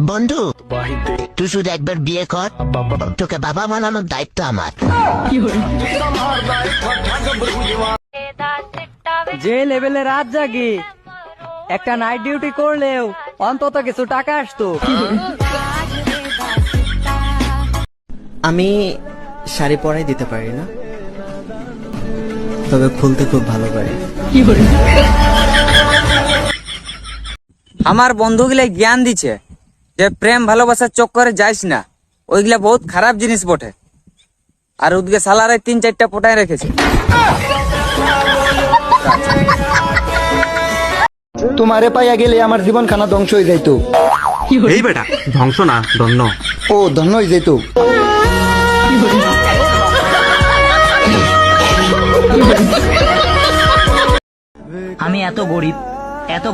বন্ধু তুই শুধু একবার বিয়ে কর, তোকে বাবা বানানোর দায়িত্ব আমার। যে লেভেলে রাত জাগি, একটা নাইট ডিউটি করলেও অন্তত কিছু টাকা আসতো। আমি শাড়ি পরাই দিতে পারি না, তবে খুলতে খুব ভালো পারি। আমার বন্ধুগুলা জ্ঞান দিচ্ছে যে প্রেম ভালোবাসার চক্করে যাইস না, ওইগুলা বহুত খারাপ জিনিস বটে। আর ওদিকে সালারে 3-4টা পটায় রেখেছে। তোমারে পাইয়া গেলে আমার জীবন খানা ধ্বংস হয়ে যাইতো। এই বেটা ধ্বংস না ধন্য। ও ধন্য হয়ে যাইতো। আমি এত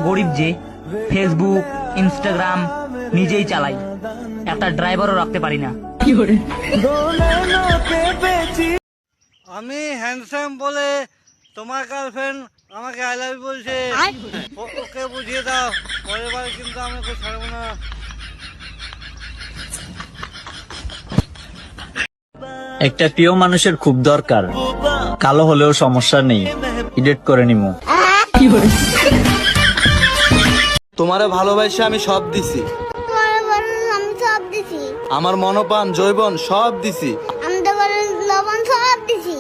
গরিব যে ফেসবুক ইনস্টাগ্রাম নিজেই চালাই, একটা ড্রাইভারও রাখতে পারি না। আমি হ্যান্ডসাম বলে তোমার গার্লফ্রেন্ড আমাকে আই লাভ ইউ বলছে, ওকে বুঝিয়ে দাও, পরের বার কিন্তু আমাকে ছাড়বো না। একটা প্রিয় মানুষের খুব দরকার, কালো হলেও সমস্যা নেই, এডিট করে নিমু। তোমারে ভালোবাসে আমি সব দিছি, আমি সব দিছি, আমার মনপান জৈবন সব দিছি। আমি তো লবণ সব দিছি।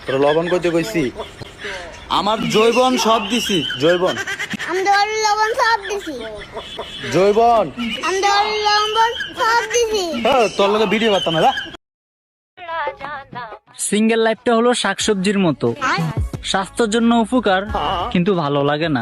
তোর লবণ কইতে কইছি, আমার জৈবন সব দিছি। জৈবন আমি তো লবণ সব দিছি। জৈবন আমি তো লবণ সব দিছি। তোর লগে ভিডিও করতাম না। সিঙ্গেল লাইফটা হলো শাকসবজির মতো, স্বাস্থ্যের জন্য উপকার কিন্তু ভালো লাগে না।